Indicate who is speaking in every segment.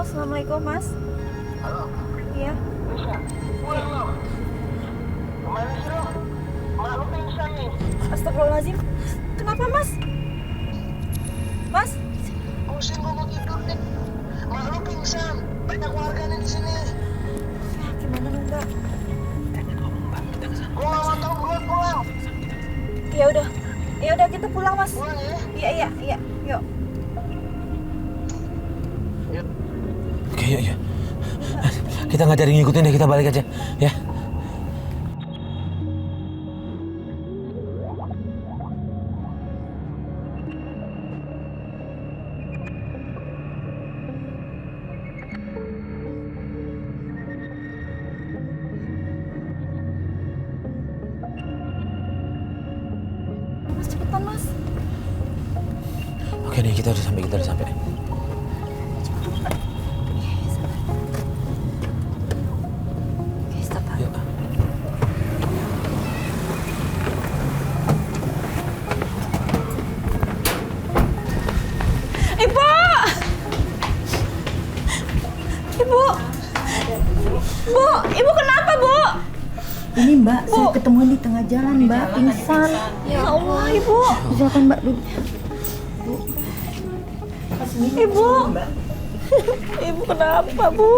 Speaker 1: Assalamualaikum, Mas.
Speaker 2: Halo?
Speaker 1: Iya.
Speaker 2: Bisa? Pulang lo? Kemana sih lo? Mak lo pingsan nih.
Speaker 1: Astagfirullahaladzim. Kenapa, Mas? Mas?
Speaker 2: Pusing gue mau tidur nih. Mak lo pingsan. Banyak warga nih di sini.
Speaker 1: Ya, gimana dong, Mbak?
Speaker 2: Gue gak mau tau, gue pulang.
Speaker 1: Ya udah. Ya udah kita pulang, Mas.
Speaker 2: Pulang ya?
Speaker 1: Iya. Yuk.
Speaker 3: Oke, yuk. Kita nggak jadi ngikutin deh, kita balik aja, ya.
Speaker 1: Mas, cepetan, Mas.
Speaker 3: Oke nih, kita udah sampai.
Speaker 1: Oke, stop.
Speaker 3: Yuk.
Speaker 1: Ibu! Ibu! Bu, Ibu kenapa, Bu?
Speaker 4: Ini Mbak, saya ketemu di tengah jalan, Mbak, pingsan.
Speaker 1: Ya Allah, Ibu.
Speaker 4: Silakan Mbak duduk.
Speaker 1: Ibu. Ibu kenapa, Bu?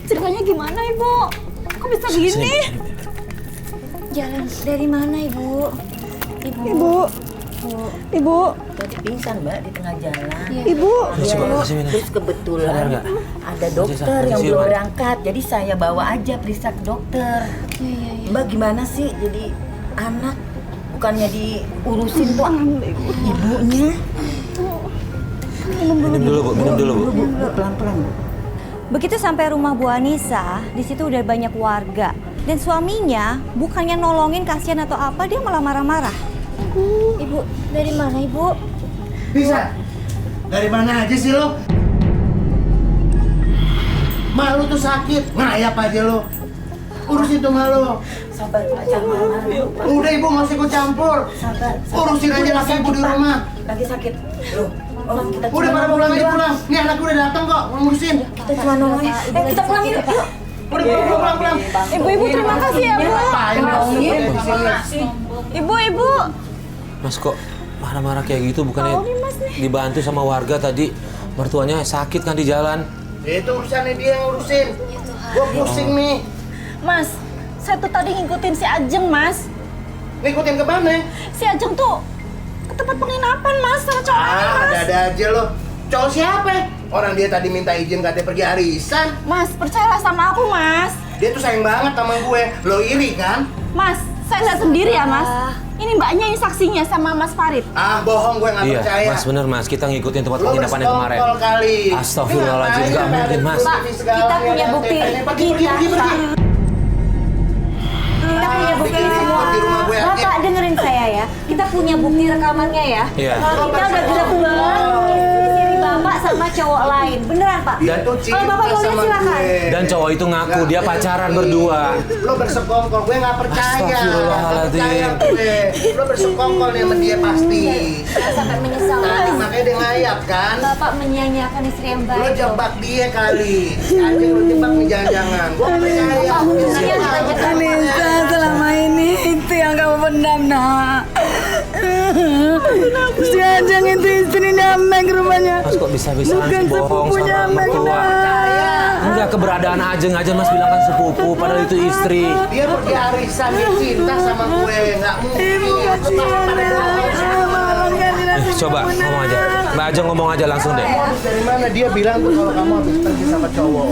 Speaker 1: Ceritanya gimana, Ibu? Kok bisa gini?
Speaker 4: Jalan dari mana, Ibu?
Speaker 1: Ibu.
Speaker 4: Tadi pingsan, Mbak, di tengah jalan.
Speaker 1: Ibu.
Speaker 3: Kasih minum.
Speaker 4: Terus
Speaker 3: Sadar
Speaker 4: kebetulan
Speaker 3: nggak?
Speaker 4: ada dokter yang
Speaker 3: Kasih,
Speaker 4: belum
Speaker 3: Mbak.
Speaker 4: berangkat, jadi saya bawa aja periksa ke dokter. Mbak gimana sih jadi anak bukannya diurusin tuh ibunya?
Speaker 3: Minum dulu, Bu.
Speaker 4: Bu, pelan-pelan, Bu.
Speaker 1: Begitu sampai rumah Bu Anissa, di situ udah banyak warga. Dan suaminya bukannya nolongin, kasihan atau apa, dia malah marah-marah.
Speaker 4: Ibu, dari mana, Ibu?
Speaker 5: Bisa? Dari mana aja sih lo? Mak lu tuh sakit, ngayap aja lo. Urusin tuh mak lo.
Speaker 4: Sabar, Pak, jangan marah-marah.
Speaker 5: Udah ibu nggak usah ikut campur.
Speaker 4: Sabar.
Speaker 5: Urusin aja laki ibu di rumah.
Speaker 4: Lagi sakit. Loh, orang kita
Speaker 5: Udah pada pulang aja pulang. Nih anak gue udah datang kok, ngurusin.
Speaker 4: Kita cuma nolongin. Kita pulang yuk.
Speaker 5: Udah pulang.
Speaker 1: Ibu, terima kasih ya, Bu.
Speaker 5: Ngapain nolongin?
Speaker 1: Ibu.
Speaker 3: Mas, kok marah-marah kayak gitu? Bukannya dibantu sama warga tadi? Mertuanya sakit kan di jalan.
Speaker 5: Itu urusannya dia yang ngurusin. Gue pusing nih.
Speaker 1: Mas, saya tuh tadi ngikutin si Ajeng, Mas.
Speaker 5: Ngikutin ke mana?
Speaker 1: Si Ajeng tuh ke tempat penginapan, Mas, sama cowoknya, Mas.
Speaker 5: Ada aja lo. Cowok siapa? Orang dia tadi minta izin katanya pergi arisan.
Speaker 1: Mas, percayalah sama aku, Mas.
Speaker 5: Dia tuh sayang banget sama gue. Lo iri kan?
Speaker 1: Mas, saya lihat sendiri ya, Mas. Ini mbaknya yang saksinya sama Mas Farid.
Speaker 5: Ah, bohong gue nggak
Speaker 3: Iya,
Speaker 5: percaya.
Speaker 3: Mas, bener Mas. Kita ngikutin tempat
Speaker 5: Lo
Speaker 3: penginapan yang kemarin.
Speaker 5: bersekongkol kali.
Speaker 3: Astagfirullahaladzim,
Speaker 5: Ini
Speaker 3: nggak
Speaker 5: ngapain
Speaker 3: mungkin, Mas.
Speaker 5: ada
Speaker 1: Pak,
Speaker 5: TV segala,
Speaker 1: kita
Speaker 5: nggak
Speaker 1: punya
Speaker 5: ada
Speaker 1: bukti.
Speaker 5: TV-nya. Pergi.
Speaker 1: Kita punya bukti
Speaker 5: bikin
Speaker 1: semua.
Speaker 5: ribut di rumah gue aja.
Speaker 1: Bapak dengerin saya ya. Kita punya bukti rekamannya ya.
Speaker 3: Iya.
Speaker 1: Kita udah gerak istri Bapak sama cowok lain. Beneran, Pak?
Speaker 5: Dia tuh cinta
Speaker 1: Kalau Bapak mau lihat
Speaker 5: sama
Speaker 1: silakan.
Speaker 5: gue.
Speaker 3: Dan cowok itu ngaku
Speaker 5: Nggak
Speaker 3: dia
Speaker 5: mungkin.
Speaker 3: pacaran berdua.
Speaker 5: Lo bersekongkol, gue nggak percaya.
Speaker 3: Astagfirullahaladzim.
Speaker 5: Nggak percaya gue. Lo bersekongkol nih sama dia pasti.
Speaker 1: Saya sampai menyesal,
Speaker 5: Tadi
Speaker 1: Mas.
Speaker 5: makanya dia ngayap kan.
Speaker 1: Bapak menyia-nyiakan istri yang
Speaker 5: Lo
Speaker 1: baik.
Speaker 5: jebak dia kali. Anjing lo jebak nih jangan-jangan. Gue nggak percaya.
Speaker 4: Anissa, selama ini itu yang kamu pendam, nak. Si Ajeng itu istrinya Meg rumahnya.
Speaker 3: Mas, kok bisa-bisaan
Speaker 4: Bukan
Speaker 3: sih bohong
Speaker 4: sepupunya
Speaker 3: sama
Speaker 4: Meg,
Speaker 3: mertua?
Speaker 4: nak.
Speaker 3: Enggak, keberadaan Ajeng aja Mas bilang kan sepupu, padahal itu istri.
Speaker 5: Dia pergi arisan, dia cinta sama gue. Nggak mungkin.
Speaker 4: Ibu kasihan,
Speaker 3: Coba ngomong aja. Mbak Ajeng ngomong aja langsung deh.
Speaker 5: Habis dari mana dia bilang tuh kalau kamu habis pergi sama cowok?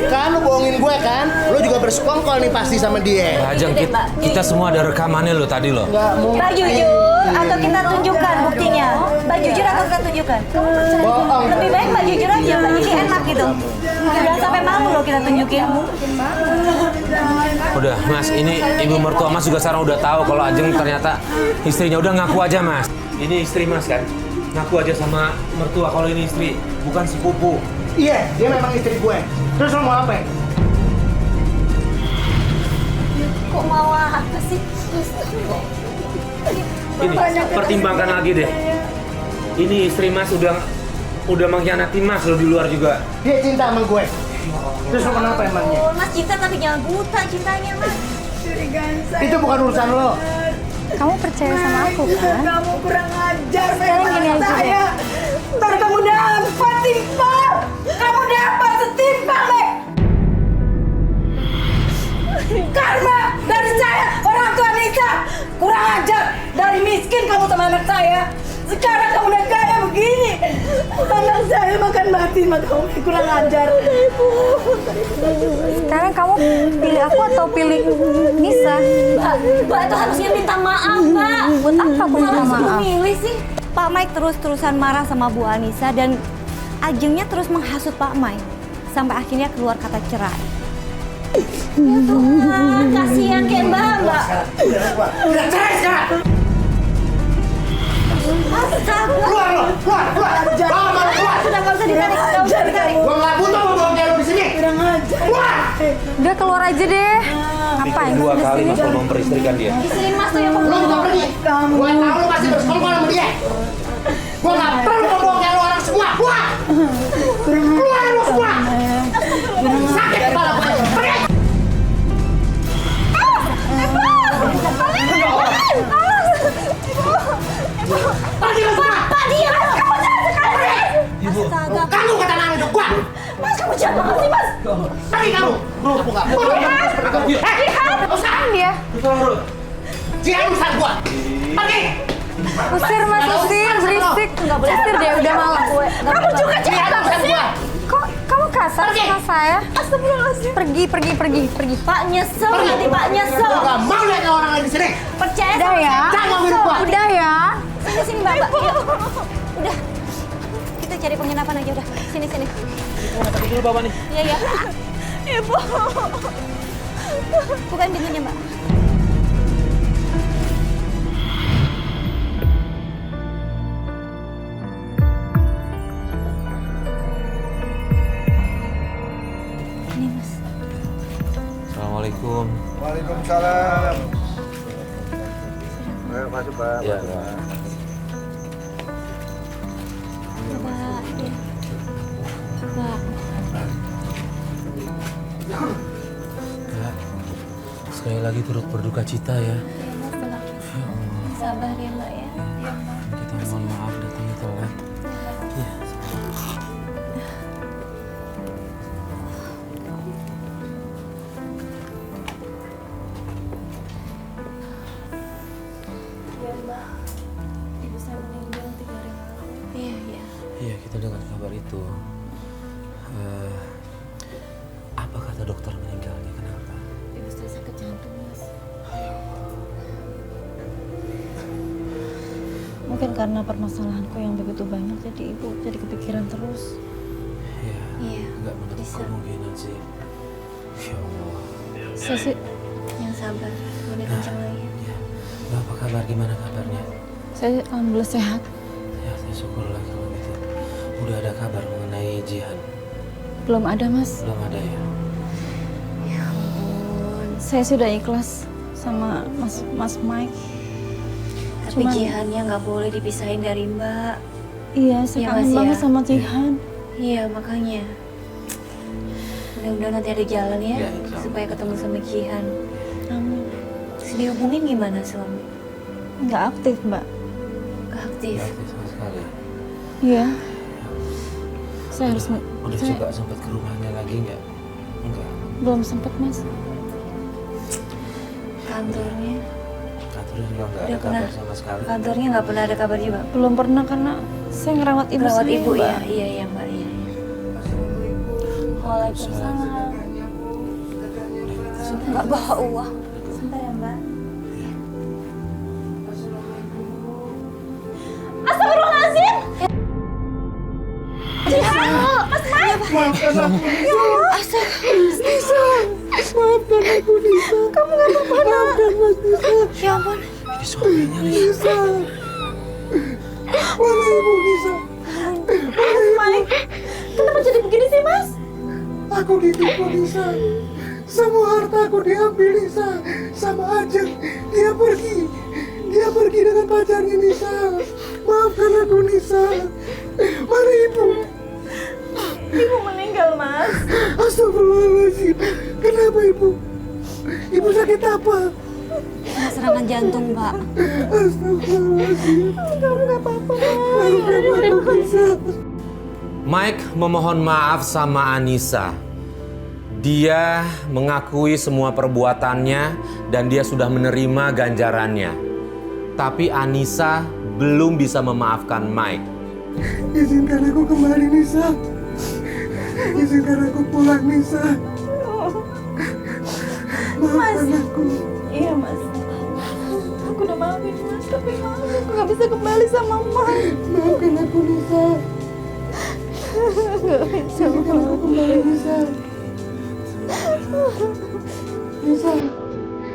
Speaker 5: Kan lu bohongin gue kan? Lu juga bersekongkol nih pasti sama dia.
Speaker 3: Mbak Ajeng, kita semua ada rekamannya loh tadi loh.
Speaker 5: Nggak mungkin.
Speaker 1: Mbak jujur atau kita tunjukkan buktinya? Mbak jujur atau kita tunjukkan?
Speaker 5: Bohong.
Speaker 1: Lebih baik Mbak jujur aja, Mbak, jadi enak gitu. Jangan sampai malu loh kita tunjukin.
Speaker 3: Udah, Mas, ini ibu mertua Mas juga sekarang udah tahu kalau Ajeng ternyata istrinya. Udah ngaku aja, Mas. Ini istri Mas kan? Ngaku aja sama mertua kalau ini istri, bukan sepupu.
Speaker 5: Iya, dia memang istri gue. Terus lo mau apa?
Speaker 1: Kok Kok mau apa sih?
Speaker 3: Ini pertimbangkan lagi deh. Ini istri Mas udah mengkhianati Mas loh di luar juga.
Speaker 5: Dia cinta sama gue. Terus lo kenapa emangnya?
Speaker 1: Oh, Mas cinta tapi jangan buta cintanya, Mas.
Speaker 5: Itu bukan urusan lo.
Speaker 6: Kamu percaya sama aku kan?
Speaker 7: Kamu kurang ajar,
Speaker 6: Sekarang gini aja deh.
Speaker 7: saya. Ntar kamu dapat timpal. Kamu dapat setimpal, Mek. Karma dari saya, orang tua Nisa. Kurang ajar. Dari miskin kamu sama anak saya. Sekarang kamu udah kaya begini. Anak saya makan mati sama kamu. Kurang ajar.
Speaker 6: Sekarang kamu pilih aku atau pilih Nisa?
Speaker 1: Mbak itu harusnya minta maaf, Mbak.
Speaker 6: Buat apa aku minta maaf?
Speaker 1: Milih sih. Pak Mike terus-terusan marah sama Bu Anissa dan Ajengnya terus menghasut Pak Mike sampai akhirnya keluar kata cerai. Ya Tuhan, kasihan kayak Mbak.
Speaker 5: Udah cerai sekarang.
Speaker 1: Astaga.
Speaker 5: Keluar lo, keluar. Bawa malu keluar.
Speaker 1: Sudah nggak usah ditarik, nggak usah ditarik.
Speaker 5: Gue nggak butuh pembohong kayak lo di sini.
Speaker 7: Kurang ajar.
Speaker 5: Keluar.
Speaker 6: Udah keluar aja deh. Ngapain
Speaker 3: Dua
Speaker 6: di
Speaker 3: kali
Speaker 6: sini?
Speaker 3: Mas kalau memperistrikan dia.
Speaker 1: Istri Mas tuh yang
Speaker 5: Lo nggak pergi. Gue tahu lo masih bersekongkol sama dia. Gue nggak perlu pembohong kayak lo orang semua. Keluar. Keluar lo semua. Sakit kepala gue. Pergi. Pergi lo semua.
Speaker 1: Pak, diam. Kamu jangan sekali. Astaga.
Speaker 5: Kamu kata nama hidup gue.
Speaker 1: Mas, kamu jangan banget sih, Mas.
Speaker 5: Pergi kamu. Lu buka.
Speaker 6: Usahain dia.
Speaker 5: Jangan urusan gue. Pergi.
Speaker 6: Usir Mas, usir, berisik. Usir dia udah malas.
Speaker 1: Kamu juga
Speaker 5: Jangan urusan gue.
Speaker 6: Kok kamu kasar sama saya? Astagfirullahaladzim. Pergi.
Speaker 1: Pak nyesel nanti, Pak nyesel.
Speaker 5: Gue gak mau lihat orang lain di sini.
Speaker 1: Percaya
Speaker 6: Udah
Speaker 1: sama
Speaker 6: ya.
Speaker 1: saya.
Speaker 5: Jangan hidup gue.
Speaker 6: Udah ya.
Speaker 1: Sini, Mbak. Yuk. Udah. Kita cari penginapan aja udah. Sini.
Speaker 3: Tadi dulu Bapak nih.
Speaker 1: Iya. Ibu. Bukain pintunya, Mbak. Ini, Mas.
Speaker 3: Assalamualaikum.
Speaker 8: Waalaikumsalam. Ayo masuk Pak.
Speaker 3: Ya.
Speaker 1: Mbak. Iya. Mbak.
Speaker 3: Kak, sekali lagi turut berduka cita ya.
Speaker 1: Sabar ya, Mbak ya.
Speaker 3: Kita mohon maaf datangnya telat. Iya.
Speaker 1: Iya.
Speaker 3: Iya, kita dengar kabar itu. Apa kata dokter meninggalnya? Kenapa?
Speaker 1: Ibu saya sakit jantung, Mas.
Speaker 6: Mungkin karena permasalahanku yang begitu banyak, jadi ibu jadi kepikiran terus.
Speaker 3: Iya.
Speaker 1: Iya,
Speaker 3: Nggak menutup
Speaker 1: bisa.
Speaker 3: kemungkinan sih. Ya Allah.
Speaker 6: Saya sih,
Speaker 1: Yang sabar. Boleh kencang lagi.
Speaker 3: Ya. Apa kabar? Gimana kabarnya?
Speaker 6: saya alhamdulillah sehat.
Speaker 3: Ya, saya syukurlah kalau gitu. Udah ada kabar mengenai Jihan?
Speaker 6: Belum ada Mas.
Speaker 3: Belum ada ya?
Speaker 1: Ya ampun.
Speaker 6: Saya sudah ikhlas sama Mas Mike.
Speaker 1: Tapi
Speaker 6: Cuman-
Speaker 1: Jihannya nggak boleh dipisahin dari Mbak.
Speaker 6: Iya, saya
Speaker 1: Iya,
Speaker 6: kangen
Speaker 1: Mas,
Speaker 6: banget
Speaker 1: ya.
Speaker 6: sama Jihan.
Speaker 1: Iya, makanya. Mudah-mudahan nanti ada jalan ya,
Speaker 3: Ya, insya Allah.
Speaker 1: supaya ketemu sama Jihan.
Speaker 6: Amin.
Speaker 1: Terus dihubungin gimana suami?
Speaker 6: Nggak aktif Mbak.
Speaker 1: Gak aktif.
Speaker 3: Nggak aktif sama sekali.
Speaker 6: Iya. Saya harus
Speaker 3: Udah
Speaker 6: saya
Speaker 3: coba sempat ke rumahnya lagi nggak? Enggak.
Speaker 6: belum sempet Mas.
Speaker 1: Kantornya?
Speaker 3: Kantornya juga nggak ada
Speaker 1: Udah
Speaker 3: kabar
Speaker 1: pernah.
Speaker 3: sama sekali.
Speaker 1: Kantornya nggak pernah ada kabar juga.
Speaker 6: Belum pernah karena saya ngerawat ibu
Speaker 1: Perawat
Speaker 6: saya,
Speaker 1: ibu
Speaker 6: Mbak.
Speaker 1: ya, iya Mbak. Iya. Waalaikumsalam. Nggak bawa uang. Sebentar ya Mbak. Astagfirullahaladzim. Jihan, Mas Mike.
Speaker 5: Maafkan aku.
Speaker 1: Maafkan aku Nisa. Kamu nggak apa-apa nak. Ya ampun.
Speaker 3: Ini suaminya nih.
Speaker 5: Mana ibu Nisa?
Speaker 1: Mas Mike, kenapa jadi begini sih Mas?
Speaker 5: Aku ditipu Nisa. Semua hartaku diambil Nisa sama Ajeng. Dia pergi dengan pacarnya Nisa. Maafkan aku Nisa. Mana ibu?
Speaker 7: Ibu meninggal, Mas.
Speaker 5: Astagfirullahaladzim. Kenapa ibu? Ibu sakit apa?
Speaker 1: Kena serangan jantung, Pak.
Speaker 5: Astagfirullahaladzim.
Speaker 7: Kamu nggak apa-apa,
Speaker 3: Mike memohon maaf sama Anissa. Dia mengakui semua perbuatannya dan dia sudah menerima ganjarannya. Tapi Anissa belum bisa memaafkan Mike.
Speaker 5: Izinkan aku kembali Nisa. Izinkan aku pulang Nisa. Maafkan aku.
Speaker 7: Iya, Mas. Aku udah maafin Mas, tapi aku nggak bisa kembali sama Mas.
Speaker 5: Maafkan aku Nisa.
Speaker 7: Nggak bisa.
Speaker 5: Izinkan aku kembali Nisa. Nisa.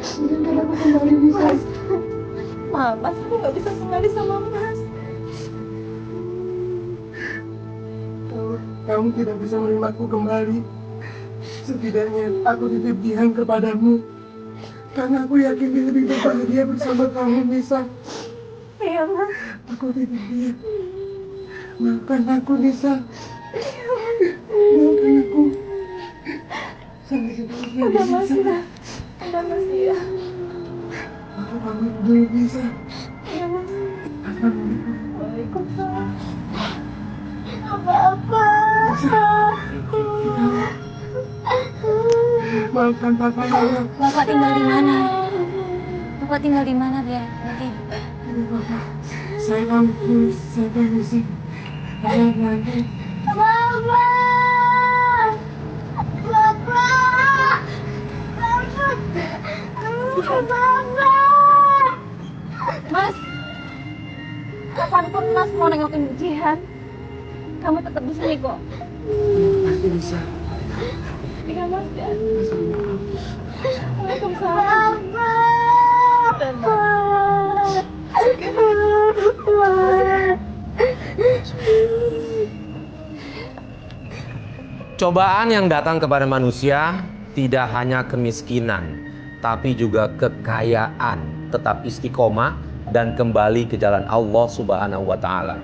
Speaker 5: Izinkan aku kembali Nisa.
Speaker 7: Maaf, Mas. Aku nggak bisa kembali sama Mas.
Speaker 5: Kamu tidak bisa menerimaku kembali. Setidaknya aku titip Jihan kepadamu. Karena aku yakin dia lebih berbahagia bersama kamu, Nisa.
Speaker 7: Iya, Mas.
Speaker 5: Aku titip dia. Maafkan aku, Nisa. Maafkan aku. Sampai ketemu lagi,
Speaker 7: Udah, Mas.
Speaker 5: Nisa.
Speaker 7: Udah, Mas. Iya.
Speaker 5: Aku pamit dulu, Nisa.
Speaker 7: Iya, Mas.
Speaker 5: Assalamualaikum.
Speaker 7: Waalaikumsalam. Apa-apa.
Speaker 5: Maafkan Papa ya.
Speaker 1: Bapak tinggal di mana? Bapak tinggal di mana, biar nanti.
Speaker 5: Ini Papa. Saya pamit saya permisi. Hati-hati.
Speaker 7: Mas, kapanpun Mas mau nengokin Jihan, kamu tetap di sini kok.
Speaker 5: Pasti bisa.
Speaker 7: Iya, Mas. Ya. Waalaikumsalam.
Speaker 3: Cobaan yang datang kepada manusia tidak hanya kemiskinan, tapi juga kekayaan. Tetap istiqomah dan kembali ke jalan Allah Subhanahu wa Ta'ala.